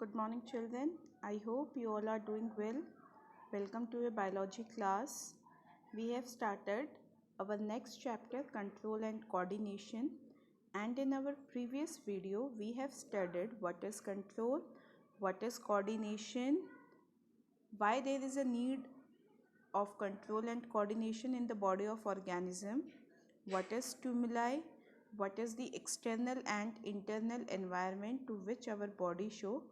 Good morning, children. I hope you all are doing well. Welcome to a biology class. We have started our next chapter, control and coordination. And in our previous video, we have studied what is control, what is coordination, why there is a need of control and coordination in the body of organism, what is stimuli, what is the external and internal environment to which our body show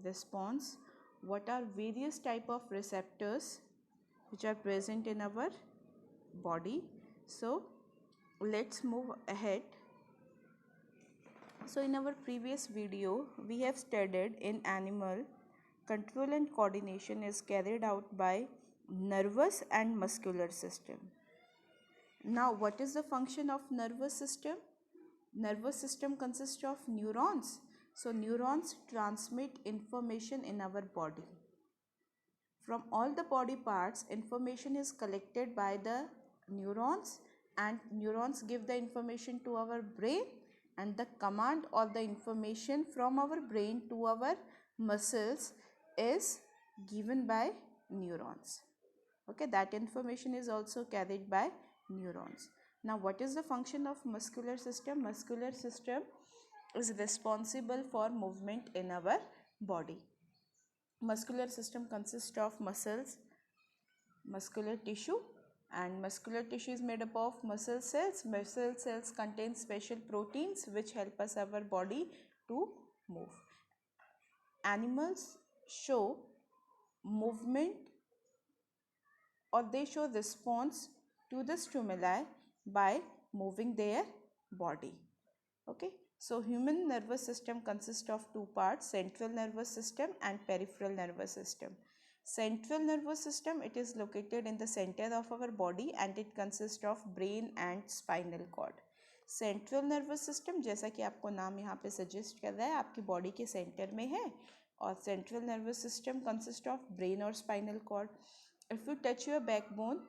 response, what are various type of receptors which are present in our body. So let's move ahead. So in our previous video we have studied in animal, control and coordination is carried out by nervous and muscular system. Now what is the function of nervous system? Nervous system consists of neurons. So neurons transmit information in our body. From all the body parts, information is collected by the neurons, and neurons give the information to our brain, and the command or the information from our brain to our muscles is given by neurons. Okay, that information is also carried by neurons. Now what is the function of muscular system? Muscular system is responsible for movement in our body. Muscular system consists of muscles, muscular tissue, and muscular tissue is made up of muscle cells. Muscle cells contain special proteins which help us our body to move. Animals show movement or they show response to the stimuli by moving their body. Okay, so human nervous system consists of two parts, central nervous system and peripheral nervous system. Central nervous system, it is located in the center of our body and it consists of brain and spinal cord. Central nervous system, जैसा कि आपको नाम यहाँ पे suggest कर रहा है, आपकी बॉडी के सेंटर में है. और central nervous system consist of brain और spinal cord. If you touch your backbone,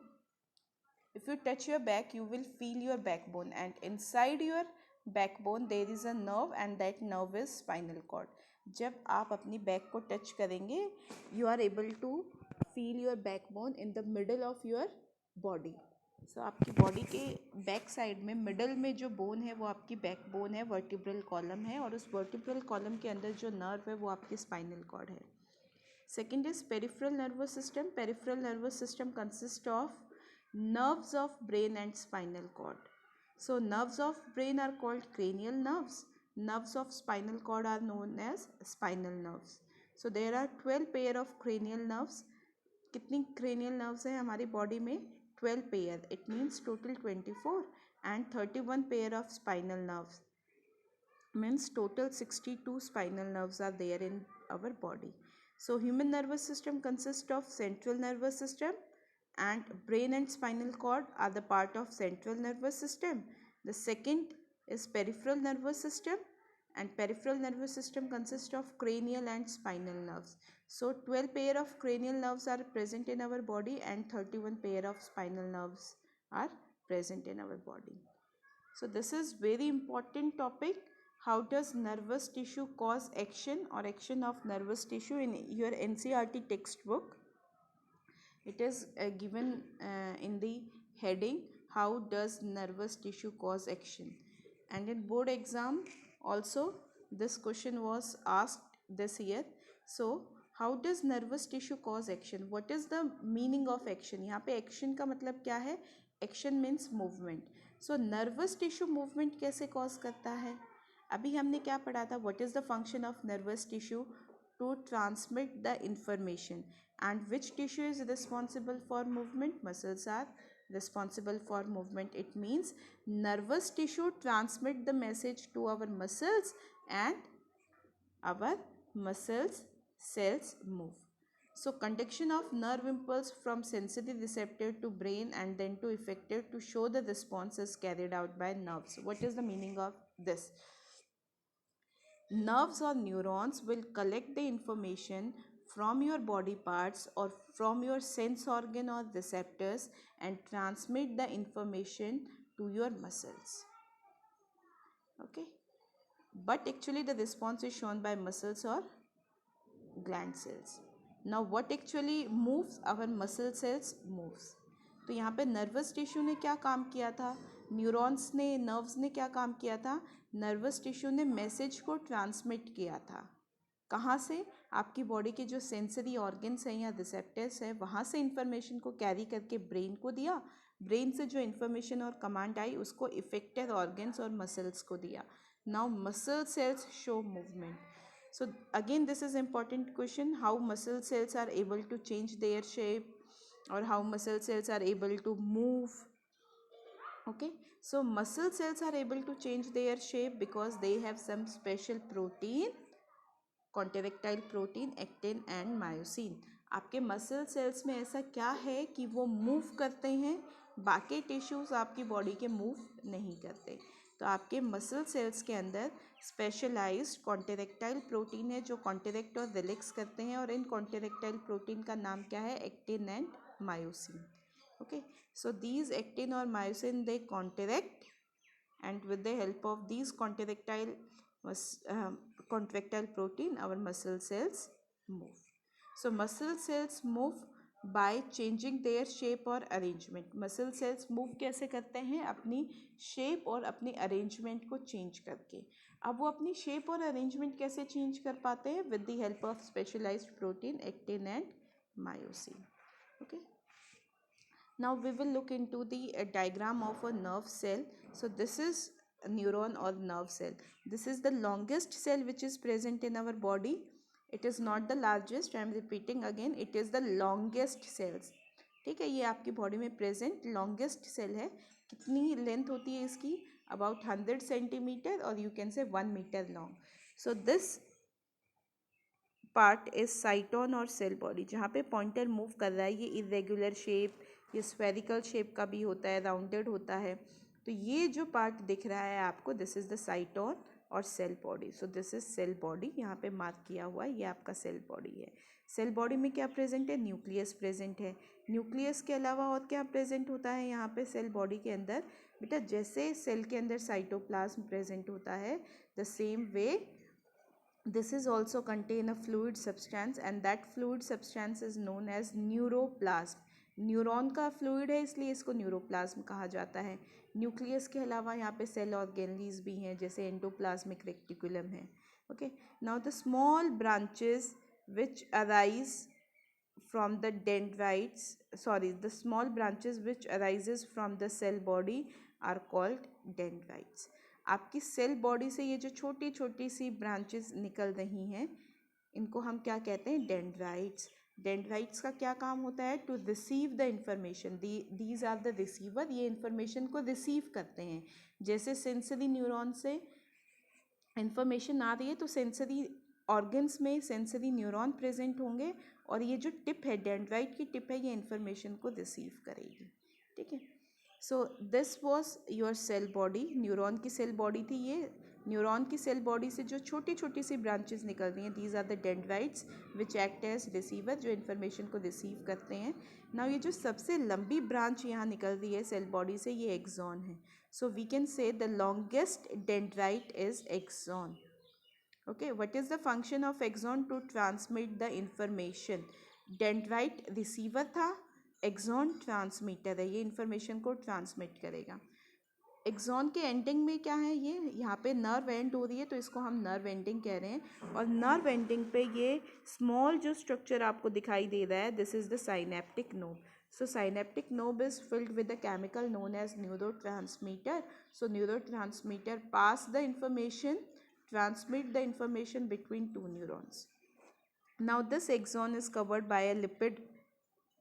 if you touch your back, you will feel your backbone, and inside your backbone there is a nerve, and that nerve is spinal cord. जब आप अपनी back को touch करेंगे, you are able to feel your backbone in the middle of your body. So आपकी body के back side में middle में जो बोन है वो आपकी बैक बोन है, वर्टिब्रल कॉलम है, और उस वर्टिब्रल कॉलम के अंदर जो नर्व है वो आपकी स्पाइनल कॉर्ड है. Second is peripheral nervous system. Peripheral nervous system consists of nerves of brain and spinal cord. So nerves of brain are called cranial nerves. Nerves of spinal cord are known as spinal nerves. So there are 12 pair of cranial nerves. कितनी cranial nerves हैं हमारी body में? 12 pair. It means total 24, and 31 pair of spinal nerves. Means total 62 spinal nerves are there in our body. So human nervous system consists of central nervous system, and brain and spinal cord are the part of central nervous system. The second is peripheral nervous system, and peripheral nervous system consists of cranial and spinal nerves. So 12 pair of cranial nerves are present in our body, and 31 pair of spinal nerves are present in our body. So this is very important topic. How does nervous tissue cause action or action of nervous tissue? In your NCERT textbook, it is given in the heading, how does nervous tissue cause action? And in board exam also this question was asked this year. So how does nervous tissue cause action? What is the meaning of action? यहाँ पे action का मतलब क्या है? Action means movement. So nervous tissue movement कैसे cause करता है? अभी हमने क्या पढ़ा था? What is the function of nervous tissue? To transmit the information. And which tissue is responsible for movement? Muscles are responsible for movement. It means nervous tissue transmit the message to our muscles, and our muscles cells move. So conduction of nerve impulse from sensory receptor to brain and then to effector to show the response is carried out by nerves. What is the meaning of this? Nerves or neurons will collect the information from your body parts or from your sense organ or receptors and transmit the information to your muscles. Okay, but actually the response is shown by muscles or gland cells. Now what actually moves? Our muscle cells moves. तो यहाँ पे nervous tissue ने क्या काम किया था? Neurons ने, nerves ने क्या काम किया था? नर्वस टिश्यू ने मैसेज को ट्रांसमिट किया था। कहाँ से? आपकी बॉडी के जो सेंसरी ऑर्गन्स हैं या रिसेप्टर्स हैं, वहाँ से इंफॉर्मेशन को कैरी करके ब्रेन को दिया। ब्रेन से जो इन्फॉर्मेशन और कमांड आई उसको इफेक्टेड ऑर्गन्स और मसल्स को दिया. Now muscle cells show movement. So again this is important question, how muscle cells are able to change their shape or how muscle cells are able to move. Okay, so muscle cells are able to change their shape because they have some special protein, contractile protein, actin and myosin. आपके muscle cells में ऐसा क्या है कि वो move करते हैं, बाकी टिश्यूज़ आपकी बॉडी के मूव नहीं करते. तो आपके मसल सेल्स के अंदर स्पेशलाइज्ड कॉन्ट्रैक्टाइल प्रोटीन है जो कॉन्ट्रैक्ट और रिलैक्स करते हैं, और इन कॉन्ट्रैक्टाइल प्रोटीन का नाम क्या है? Actin and myosin. Okay, so these actin और myosin they contract, and with the help of these contractile protein our muscle cells move. So muscle cells move by changing their shape और arrangement. muscle cells move कैसे करते हैं? अपनी shape और अपनी arrangement को change करके. अब वो अपनी shape और arrangement कैसे change कर पाते हैं? with the help of specialized protein, actin and myosin. Okay. Now we will look into the diagram of a nerve cell. So this is a neuron or nerve cell. This is the longest cell which is present in our body. It is not the largest. I am repeating again. It is the longest cells. ठीक है, ये आपकी body में present longest cell है. कितनी length होती है इसकी? अबाउट 100 सेंटीमीटर और you can say 1 metre long. So this part is cyton और सेल बॉडी. जहाँ पे पॉइंटर मूव कर रहा है ये इरेगुलर शेप, ये स्फेरिकल शेप का भी होता है, राउंडेड होता है. तो ये जो पार्ट दिख रहा है आपको, दिस इज द साइटोन और cell body. So this is cell body, यहाँ पे मार्क किया हुआ है, ये आपका सेल बॉडी है. सेल बॉडी में क्या प्रेजेंट है? न्यूक्लियस प्रेजेंट है. न्यूक्लियस के अलावा और क्या प्रेजेंट होता है यहाँ पे सेल बॉडी के अंदर? बेटा जैसे सेल के अंदर साइटोप्लाज्म प्रेजेंट होता है, the same way this is also contain a fluid substance and that fluid substance is known as neuroplasm. Neuron का फ्लूइड है इसलिए इसको न्यूरोप्लाज्म कहा जाता है. न्यूक्लियस के अलावा यहाँ पे सेल ऑर्गेनलीज भी हैं जैसे एंडोप्लाज्मिक रेक्टिकुलम है. Okay, now the small branches which arise from the dendrites, the small branches which arises from the cell body are called dendrites. आपकी सेल बॉडी से ये जो छोटी छोटी सी ब्रांचेस निकल रही हैं इनको हम क्या कहते हैं? डेंड्राइट्स. डेंड्राइट्स का क्या काम होता है? To receive the information. These are the receiver. ये इंफॉर्मेशन को रिसीव करते हैं. जैसे सेंसरी न्यूरॉन से इंफॉर्मेशन आ रही है तो सेंसरी ऑर्गन्स में सेंसरी न्यूरॉन प्रेजेंट होंगे और ये जो टिप है, डेंड्राइट की टिप है, ये इंफॉर्मेशन को रिसीव करेगी. ठीक है, so this was your cell body. Neuron की सेल बॉडी थी ये. न्यूरॉन की सेल बॉडी से जो छोटी छोटी सी ब्रांचेस निकल रही हैं, these are the dendrites which act as receiver, जो इन्फॉर्मेशन को रिसीव करते हैं. नाउ ये जो सबसे लंबी ब्रांच यहाँ निकल रही है सेल बॉडी से, ये एक्सॉन है. So we can say the longest dendrite is axon. Okay, what is the function of axon? To transmit the information. Dendrite receiver था, एक्सॉन ट्रांसमीटर है, ये इन्फॉर्मेशन को ट्रांसमिट करेगा. एक्सॉन के एंडिंग में क्या है? ये यहाँ पे नर्व एंड हो रही है तो इसको हम नर्व एंडिंग कह रहे हैं. और नर्व एंडिंग पे ये स्मॉल जो स्ट्रक्चर आपको दिखाई दे रहा है, this is the synaptic knob. So synaptic knob is filled with a chemical known as neurotransmitter. So neurotransmitter pass the information, transmit the information between two neurons. Now this axon is covered by a lipid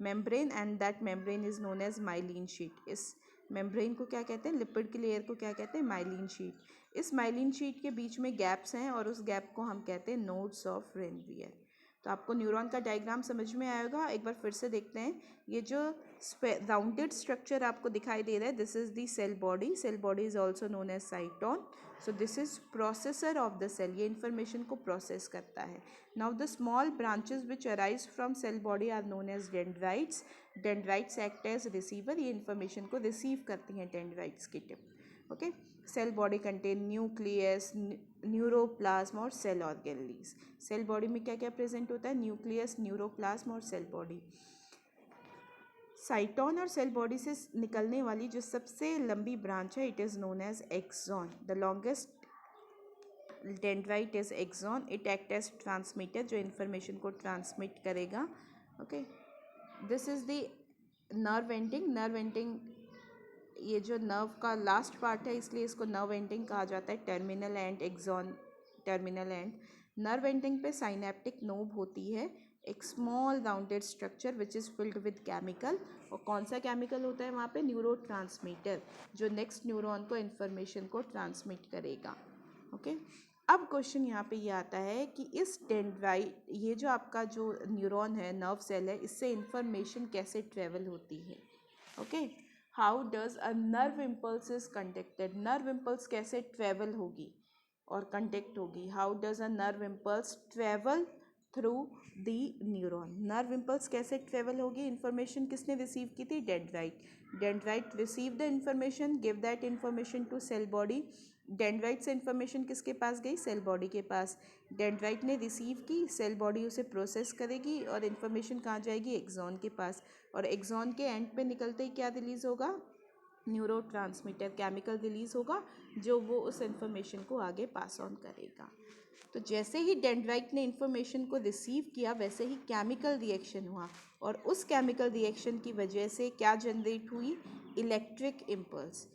membrane and that membrane is known as myelin sheet. इस membrane को क्या कहते हैं? Lipid की layer को क्या कहते हैं? myelin sheet. इस myelin sheet के बीच में गैप्स हैं और उस गैप को हम कहते हैं nodes of Ranvier. तो आपको न्यूरॉन का डायग्राम समझ में आएगा. एक बार फिर से देखते हैं. ये जो राउंडेड स्ट्रक्चर आपको दिखाई दे रहा है, this is the cell body. Cell body is also known as cyton. So this is processor of the cell. ये इन्फॉर्मेशन को प्रोसेस करता है. Now the small branches which arise from cell body are known as dendrites. Dendrites act as receiver. ये information को receive करती हैं dendrites की tip. Okay. Cell body contain nucleus, neuroplasm और सेल ऑर्गेनलीज. सेल बॉडी में क्या क्या present होता है? न्यूक्लियस, न्यूरोप्लाज्म और सेल बॉडी. साइटोन और सेल बॉडी से निकलने वाली जो सबसे लंबी ब्रांच है, it is known as axon. The longest dendrite is axon. It act as transmitter, जो इन्फॉर्मेशन को ट्रांसमिट करेगा. Okay. This is the nerve ending. Nerve ending ये जो नर्व का लास्ट पार्ट है, इसलिए इसको नर्व एंडिंग कहा जाता है. Terminal end axon, terminal end. Nerve ending पे साइनेप्टिक नोब होती है, एक small rounded structure which is filled with chemical. और कौन सा केमिकल होता है वहाँ पे? न्यूरो ट्रांसमीटर, जो नेक्स्ट न्यूरॉन को इन्फॉर्मेशन को ट्रांसमिट करेगा. ओके. अब क्वेश्चन यहाँ पे ये आता है कि इस डेंड्राइट, ये जो आपका जो न्यूरॉन है, नर्व सेल है, इससे इंफॉर्मेशन कैसे ट्रेवल होती है. Okay. How does a nerve impulse is conducted. Nerve impulse कैसे ट्रेवल होगी और कंडक्ट होगी. How does a nerve impulse travel through the neuron. Nerve impulse कैसे ट्रेवल होगी? इन्फॉर्मेशन किसने रिसीव की थी? Dendrite. Dendrite receive the information, give that information to cell body. Dendrite से इन्फॉर्मेशन किसके पास गई? सेल बॉडी के पास. डेंड्राइट ने रिसीव की, सेल बॉडी उसे प्रोसेस करेगी और इन्फॉर्मेशन कहाँ जाएगी? एक्सॉन के पास. और एक्सॉन के एंड पे निकलते ही क्या रिलीज़ होगा? न्यूरो ट्रांसमीटर, केमिकल रिलीज़ होगा, जो वो उस इन्फॉर्मेशन को आगे पास ऑन करेगा. तो जैसे ही डेंड्राइट ने इन्फॉर्मेशन को रिसीव किया, वैसे ही केमिकल रिएक्शन हुआ, और उस केमिकल रिएक्शन की वजह से क्या जनरेट हुई? Electric impulse.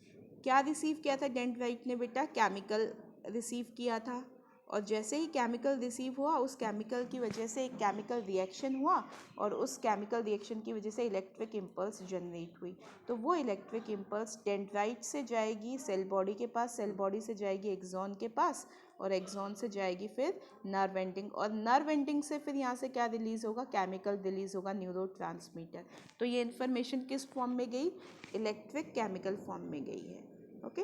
क्या रिसीव किया था डेंड्राइट ने बेटा? केमिकल रिसीव किया था. और जैसे ही केमिकल रिसीव हुआ, उस केमिकल की वजह से एक केमिकल रिएक्शन हुआ, और उस केमिकल रिएक्शन की वजह से इलेक्ट्रिक इम्पल्स जनरेट हुई. तो वो इलेक्ट्रिक इम्पल्स डेंड्राइट से जाएगी सेल बॉडी के पास, सेल बॉडी से जाएगी एक्सॉन के पास, और एक्सॉन से जाएगी फिर नर्व एंडिंग, और नर्व एंडिंग से फिर यहाँ से क्या रिलीज़ होगा? केमिकल रिलीज़ होगा, न्यूरो ट्रांसमीटर. तो ये इन्फॉर्मेशन किस फॉर्म में गई? इलेक्ट्रिक केमिकल फॉर्म में गई है. Okay.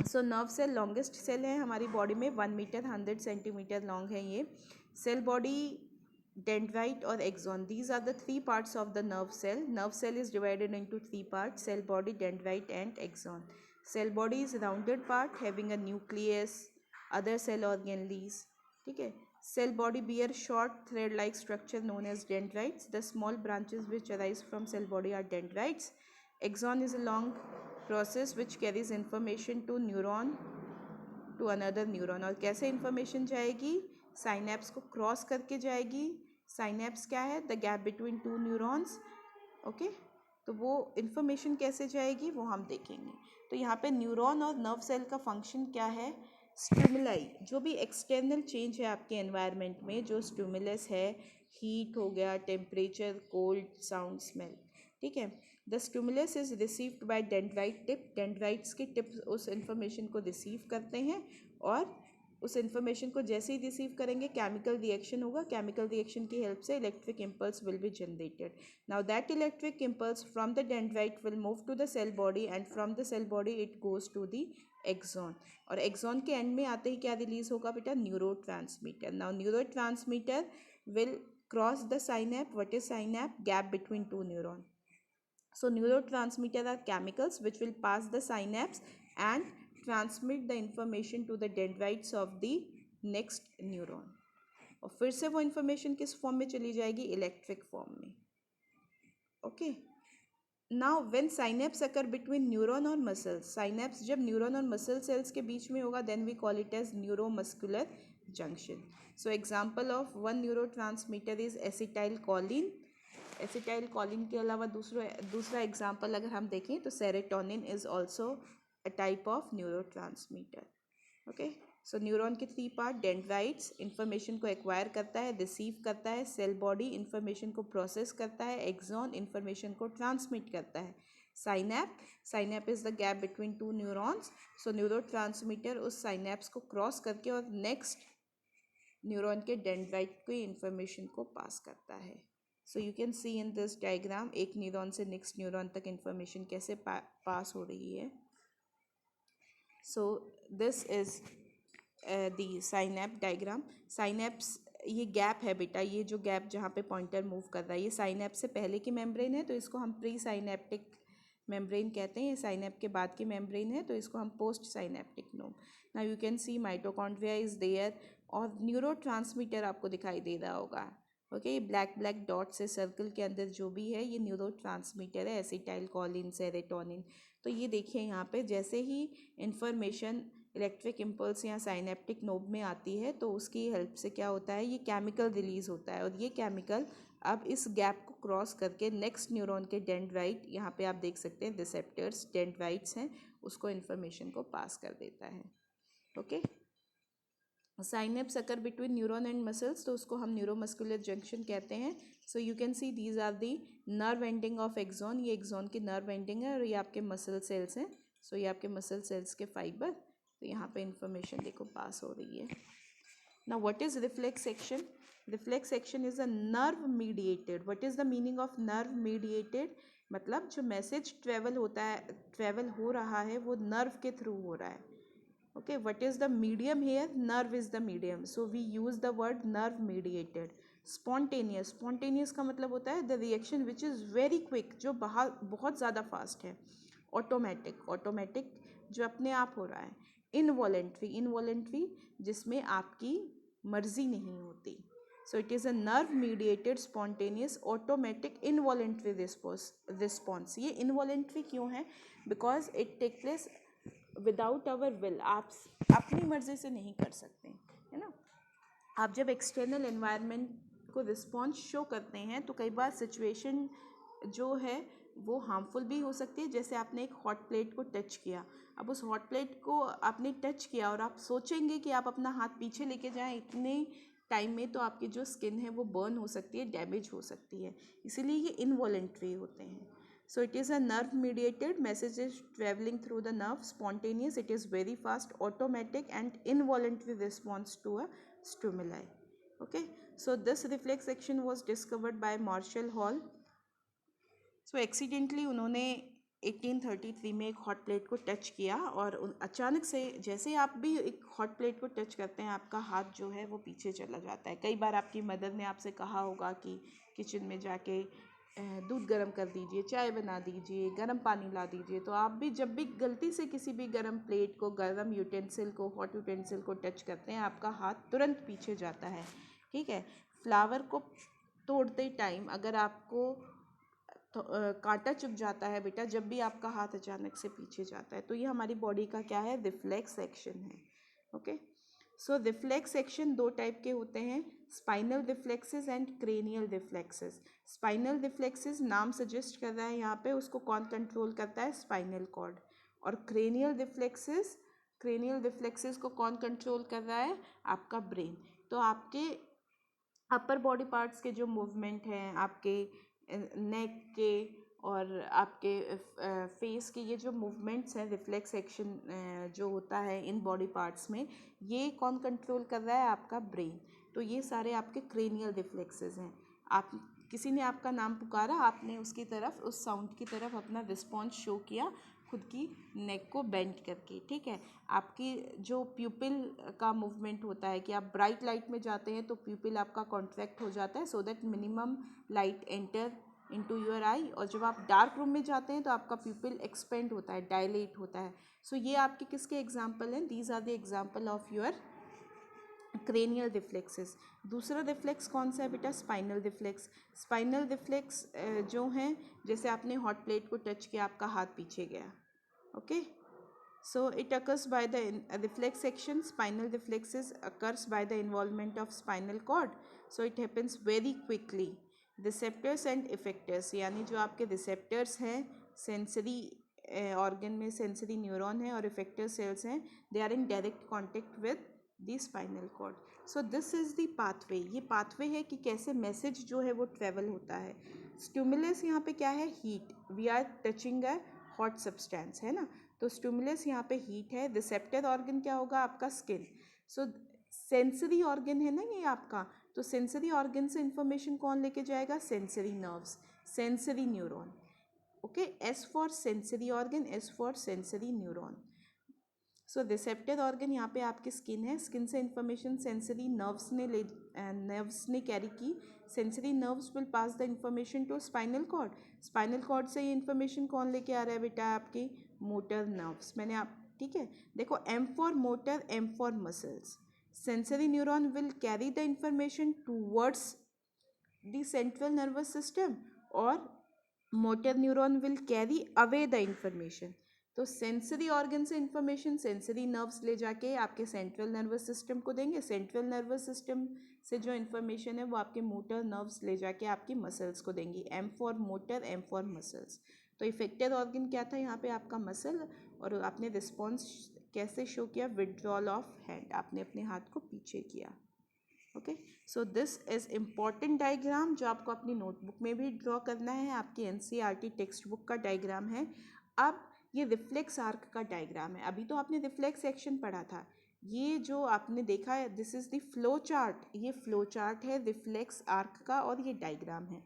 So nerve cell longest cell है हमारी बॉडी में, 1 मीटर 100 सेंटीमीटर लॉन्ग है ये. सेल बॉडी, डेंड्राइट और axon, these are the three parts of the nerve cell. Nerve cell is divided into 3 parts: cell body, dendrite and axon. Cell body is rounded part having a nucleus, other cell organelles. ठीक है. Cell body bear short thread like structure known as dendrites. The small branches which arise from cell body are dendrites. Axon is a long process which carries information to neuron to another neuron. और कैसे information जाएगी? Synapse को cross करके जाएगी. Synapse क्या है? The gap between two neurons. Okay. तो वो इन्फॉर्मेशन कैसे जाएगी वो हम देखेंगे. तो यहाँ पे न्यूरॉन और नर्व सेल का फंक्शन क्या है? स्टिमुलाई, जो भी एक्सटर्नल चेंज है आपके एनवायरनमेंट में, जो स्टिमुलस है, हीट हो गया, टेम्परेचर, कोल्ड, साउंड, स्मेल, ठीक है. The stimulus is received by dendrite tip. Dendrites की टिप्स उस इन्फॉर्मेशन को रिसीव करते हैं, और उस इन्फॉर्मेशन को जैसे ही रिसीव करेंगे, केमिकल रिएक्शन होगा. केमिकल रिएक्शन की हेल्प से electric impulse will be generated. Now that electric impulse from the dendrite will move to the cell body, and from the cell body it goes to the axon. और axon के end में आते ही क्या release होगा बेटा? Neurotransmitter. Now neurotransmitter will cross the synapse. What is synapse? Gap between two neuron. So neurotransmitter are chemicals which will pass the synapse and transmit the information to the dendrites of the next neuron. और फिर से वो information किस form में चली जाएगी? Electric form में. Okay. Now when synapse occur between neuron और मसल्स, साइनेप्स जब न्यूरॉन और मसल सेल्स के बीच में होगा, then we call it as neuromuscular junction. So example of one neurotransmitter is acetylcholine. Acetylcholine के अलावा दूसरा एग्जाम्पल अगर हम देखें तो serotonin is also a type of neurotransmitter. Okay. So neuron के 3 पार्ट: डेंड्राइट्स इंफॉर्मेशन को acquire करता है, रिसीव करता है, सेल बॉडी इंफॉर्मेशन को प्रोसेस करता है, एक्सॉन इंफॉर्मेशन को ट्रांसमिट करता है, synapse is the gap between two neurons. So neurotransmitter उस साइनैप्स को क्रॉस करके और नेक्स्ट न्यूरॉन के डेंड्राइट की इंफॉर्मेशन को पास करता है. So you can see in this diagram एक न्यूरॉन से नेक्स्ट न्यूरॉन तक इंफॉर्मेशन कैसे पास हो रही है. So this is the synapse diagram. Synapses, ये गैप है बेटा, ये जो गैप जहाँ पे पॉइंटर मूव कर रहा है, ये साइनैप से पहले की मेम्ब्रेन है, तो इसको हम प्री साइनेप्टिक मेम्ब्रेन कहते हैं, ये साइनेप के बाद की मेम्ब्रेन है, तो इसको हम post synaptic node. Now you can see mitochondria is there, और न्यूरोट्रांसमीटर आपको दिखाई दे रहा होगा। ओके, ये ब्लैक ब्लैक डॉट से सर्कल के अंदर जो भी है ये न्यूरोट्रांसमीटर है, एसिटाइल कोलिन, सेरोटोनिन। तो ये देखिए यहाँ पे जैसे ही इंफॉर्मेशन इलेक्ट्रिक इम्पल्स या साइनेप्टिक नोब में आती है तो उसकी हेल्प से क्या होता है, ये केमिकल रिलीज होता है, और ये केमिकल अब इस गैप को क्रॉस करके नेक्स्ट न्यूरॉन के डेंड्राइट, यहाँ पे आप देख सकते हैं रिसेप्टर्स डेंड्राइट्स हैं, उसको इन्फॉर्मेशन को पास कर देता है। Okay, synapse occur between neuron and muscles, तो उसको हम न्यूरोमस्कुलर जंक्शन कहते हैं। So you can see these are the nerve ending of axon, ये एक्सॉन की नर्व एंडिंग है, और ये आपके मसल सेल्स हैं। सो ये आपके मसल सेल्स के फाइबर, तो यहाँ पे इंफॉर्मेशन देखो पास हो रही है। Now what is reflex action? Reflex action is a nerve mediated. What is the meaning of nerve mediated? मतलब जो मैसेज ट्रेवल होता है, ट्रेवल हो रहा है, वो नर्व के थ्रू हो रहा है। Okay, what is the medium here? Nerve is the medium, so we use the word nerve mediated. Spontaneous, spontaneous का मतलब होता है the reaction which is very quick, जो बहुत ज़्यादा fast है। Automatic, automatic जो अपने आप हो रहा है। Involuntary, involuntary जिसमें आपकी मर्जी नहीं होती। So it is a nerve mediated spontaneous automatic involuntary response. ये involuntary क्यों है? Because it take place without our will, आप अपनी मर्जी से नहीं कर सकते, है ना। आप जब एक्सटर्नल एनवायरनमेंट को रिस्पॉन्स शो करते हैं तो कई बार सिचुएशन जो है वो हार्मफुल भी हो सकती है। जैसे आपने एक हॉट प्लेट को टच किया, अब उस हॉट प्लेट को आपने टच किया और आप सोचेंगे कि आप अपना हाथ पीछे लेके जाएं इतने टाइम में, तो आपकी जो स्किन है वो बर्न हो सकती है, डैमेज हो सकती है, इसीलिए ये इनवॉलेंट्री होते हैं। So it is a nerve mediated, message is traveling through the nerve, spontaneous, it is very fast, automatic and involuntary response to a stimuli. Okay, so this reflex action was discovered by Marshall Hall. So accidentally उन्होंने 1833 में एक hot plate को touch किया, और अचानक से जैसे आप भी एक हॉट प्लेट को टच करते हैं आपका हाथ जो है वो पीछे चला जाता है। कई बार आपकी मदर ने आपसे कहा होगा कि किचन में जाके दूध गर्म कर दीजिए, चाय बना दीजिए, गर्म पानी ला दीजिए। तो आप भी जब भी गलती से किसी भी गर्म प्लेट को, गर्म यूटेंसिल को, हॉट यूटेंसिल को टच करते हैं आपका हाथ तुरंत पीछे जाता है। ठीक है, फ्लावर को तोड़ते टाइम अगर आपको तो कांटा चुभ जाता है बेटा, जब भी आपका हाथ अचानक से पीछे जाता है, तो ये हमारी बॉडी का क्या है, रिफ्लेक्स एक्शन है। ओके, सो रिफ्लेक्स एक्शन दो टाइप के होते हैं, spinal reflexes and cranial reflexes. Spinal reflexes नाम सजेस्ट कर रहा है यहाँ पे, उसको कौन कंट्रोल करता है, स्पाइनल कॉर्ड। और क्रेनियल रिफ्लेक्सेस को कौन कंट्रोल कर रहा है, आपका ब्रेन। तो आपके अपर बॉडी पार्ट्स के जो मूवमेंट हैं, आपके नेक के और आपके फेस के, ये जो मूवमेंट्स हैं, रिफ्लेक्स एक्शन जो होता है इन बॉडी पार्ट्स में, ये कौन कंट्रोल कर रहा है, आपका ब्रेन। तो ये सारे आपके क्रेनियल रिफ्लेक्सेस हैं। आप किसी ने आपका नाम पुकारा, आपने उसकी तरफ, उस साउंड की तरफ अपना रिस्पॉन्स शो किया खुद की नेक को बेंड करके। ठीक है, आपकी जो प्यूपिल का मूवमेंट होता है कि आप ब्राइट लाइट में जाते हैं तो प्यूपिल आपका कॉन्ट्रैक्ट हो जाता है, so that minimum light enter into your eye, और जब आप डार्क रूम में जाते हैं तो आपका प्यूपिल एक्सपेंड होता है, डायलेट होता है। सो ये आपके किसके एग्जाम्पल हैं, these are the example of your cranial reflexes. दूसरा रिफ्लेक्स कौन सा है बेटा, स्पाइनल रिफ्लेक्स। स्पाइनल रिफ्लेक्स जो हैं, जैसे आपने हॉट प्लेट को टच किया, आपका हाथ पीछे गया। Okay, so it occurs by the reflex action. Spinal reflexes occurs by the involvement of spinal cord, so it happens very quickly. Receptors and effectors, यानी जो आपके रिसेप्टर्स हैं सेंसरी ऑर्गन में, सेंसरी न्यूरॉन है, और इफेक्टर सेल्स हैं, they are in direct contact with the spinal cord. So this is the pathway. ये pathway है कि कैसे मैसेज जो है वो ट्रेवल होता है। स्टिमुलस यहाँ पे क्या है, heat, we are touching a hot substance, है ना, तो स्टिमुलस यहाँ पे हीट है। रिसेप्टर ऑर्गन क्या होगा, आपका स्किन। सो सेंसरी ऑर्गन है ना ये आपका, तो सेंसरी ऑर्गन से इंफॉर्मेशन कौन लेके जाएगा, sensory nerves, sensory neuron. Okay, S for sensory organ, S for sensory neuron. So receptor organ यहाँ पे आपकी स्किन है, स्किन से इंफॉर्मेशन सेंसरी नर्व्स ने कैरी की, sensory nerves will pass the information to spinal cord, spinal cord से ये information कौन लेके आ रहा है बेटा, आपकी मोटर नर्व्स। मैंने आप ठीक है, देखो M for motor, M for muscles, sensory neuron will carry the information towards the central nervous system और motor neuron will carry away the information. तो सेंसरी ऑर्गन से इंफॉर्मेशन सेंसरी नर्व्स ले जाके आपके सेंट्रल नर्वस सिस्टम को देंगे, central nervous system से जो इन्फॉर्मेशन है वो आपके मोटर नर्व्स ले जाके आपकी मसल्स को देंगी। M for motor, M for muscles. तो इफेक्टेड ऑर्गन क्या था यहाँ पे, आपका मसल, और आपने रिस्पॉन्स कैसे शो किया, विड्रॉल ऑफ हैंड, आपने अपने हाथ को पीछे किया। Okay, so this is important diagram जो आपको अपनी नोटबुक में भी ड्रॉ करना है, आपकी एनसीईआरटी टेक्स्ट बुक का डायग्राम है। अब ये रिफ्लेक्स आर्क का डायग्राम है। अभी तो आपने रिफ्लेक्स एक्शन पढ़ा था, ये जो आपने देखा है this is the flow chart, ये फ्लो चार्ट है रिफ्लेक्स आर्क का और ये डायग्राम है।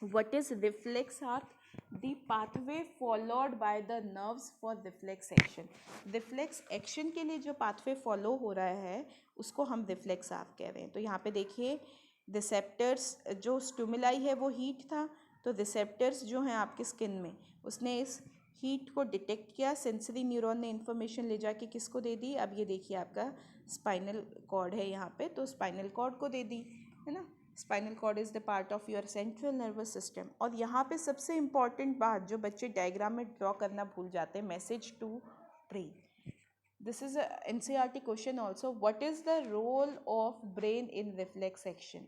What is reflex arc, the pathway followed by the nerves for reflex action. Reflex action के लिए जो पाथवे फॉलो हो रहा है उसको हम रिफ्लेक्स आर्क कह रहे हैं। तो यहाँ पे देखिए रिसेप्टर्स, जो स्टिमुलाई है वो हीट था, तो रिसेप्टर्स जो हैं आपकी स्किन में, उसने इस हीट को डिटेक्ट किया, सेंसरी न्यूरॉन ने इन्फॉर्मेशन ले जाके किसको दे दी, अब ये देखिए आपका स्पाइनल कॉर्ड है यहाँ पे, तो स्पाइनल कॉर्ड को दे दी, है ना। Spinal cord is the part of your central nervous system. और यहाँ पे सबसे इम्पॉर्टेंट बात जो बच्चे डायग्राम में ड्रॉ करना भूल जाते हैं, message to brain. This is NCERT question also, what is the role of brain in reflex action.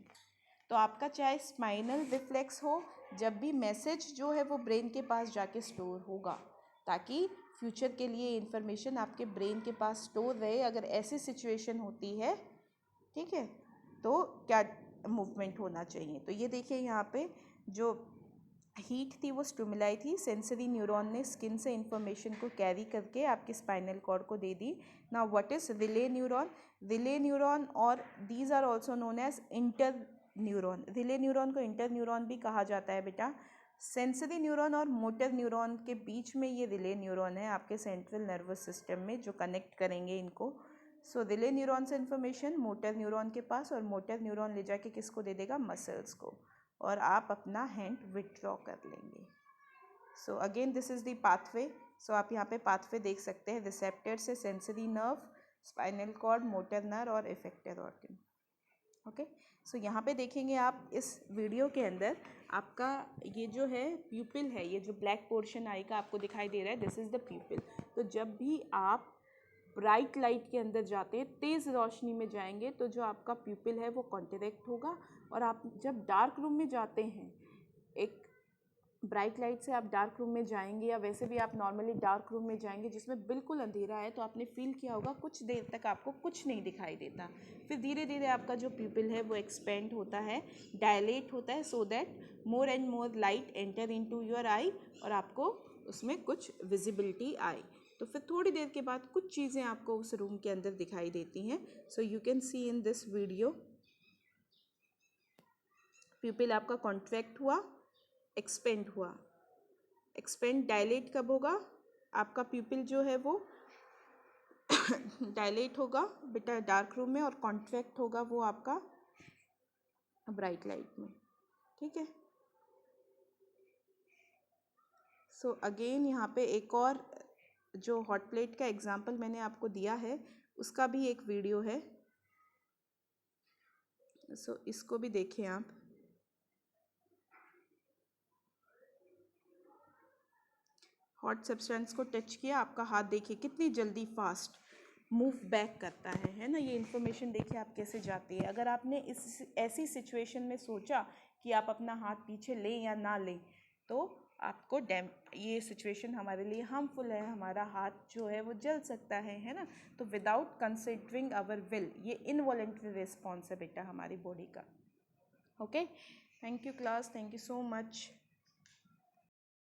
तो आपका चाहे स्पाइनल रिफ्लेक्स हो, जब भी मैसेज जो है वो ब्रेन के पास जाके स्टोर होगा, ताकि फ्यूचर के लिए इंफॉर्मेशन आपके ब्रेन के पास स्टोर रहे, अगर ऐसी सिचुएशन होती है, ठीक है, तो क्या मूवमेंट होना चाहिए। तो ये देखिए यहाँ पे जो हीट थी वो स्टिमुलाई थी, सेंसरी न्यूरॉन ने स्किन से इंफॉर्मेशन को कैरी करके आपके स्पाइनल कॉर्ड को दे दी। Now what is relay neuron, relay neuron और these are also known as interneuron, relay neuron को इंटर न्यूरॉन भी कहा जाता है बेटा। सेंसरी न्यूरॉन और मोटर न्यूरॉन के बीच में ये रिले न्यूरॉन है आपके सेंट्रल नर्वस सिस्टम में, जो कनेक्ट करेंगे इनको। सो रिले न्यूरॉन से इन्फॉर्मेशन मोटर न्यूरॉन के पास, और मोटर न्यूरॉन ले जाके किसको दे देगा, मसल्स को, और आप अपना हैंड विथड्रॉ कर लेंगे। So again this is the pathway. सो आप यहाँ पे पाथवे देख सकते हैं, रिसेप्टर से sensory nerve, spinal cord, motor nerve और इफेक्टर ऑर्गन। ओके, सो यहाँ पे देखेंगे आप इस वीडियो के अंदर आपका ये जो है प्यूपिल है, ये जो ब्लैक पोर्शन आई का आपको दिखाई दे रहा है, दिस इज़ द प्यूपिल। तो जब भी आप ब्राइट लाइट के अंदर जाते हैं, तेज़ रोशनी में जाएंगे, तो जो आपका प्यूपिल है वो कॉन्ट्रैक्ट होगा, और आप जब डार्क रूम में जाते हैं, एक ब्राइट लाइट से आप डार्क रूम में जाएंगे, या वैसे भी आप नॉर्मली डार्क रूम में जाएंगे जिसमें बिल्कुल अंधेरा है, तो आपने फील किया होगा कुछ देर तक आपको कुछ नहीं दिखाई देता, फिर धीरे धीरे आपका जो प्यूपिल है वो एक्सपेंड होता है, डायलेट होता है, so that more and more light enter into your eye और आपको उसमें कुछ विजिबिलिटी आए। तो फिर थोड़ी देर के बाद कुछ चीज़ें आपको उस रूम के अंदर दिखाई देती हैं। So you can see in this video, प्यूपिल आपका कॉन्ट्रैक्ट हुआ, एक्सपेंड हुआ। एक्सपेंड डायलेट कब होगा, आपका प्यूपिल जो है वो डायलेट होगा बेटा डार्क रूम में, और कॉन्ट्रैक्ट होगा वो आपका ब्राइट लाइट में, ठीक है। सो अगेन यहाँ पे एक और जो हॉट प्लेट का एग्जाम्पल मैंने आपको दिया है उसका भी एक वीडियो है, सो इसको भी देखें आप। हॉट सब्सटेंस को टच किया, आपका हाथ देखिए कितनी जल्दी फास्ट मूव बैक करता है ना। ये इन्फॉर्मेशन देखिए आप कैसे जाती है। अगर आपने इस ऐसी सिचुएशन में सोचा कि आप अपना हाथ पीछे लें या ना लें, तो आपको ये सिचुएशन हमारे लिए हार्मफुल है, हमारा हाथ जो है वो जल सकता है ना। तो विदाउट कंसिडरिंग आवर विल, ये इनवॉलेंट्री रिस्पॉन्स है बेटा हमारी बॉडी का। Okay, thank you class, thank you so much.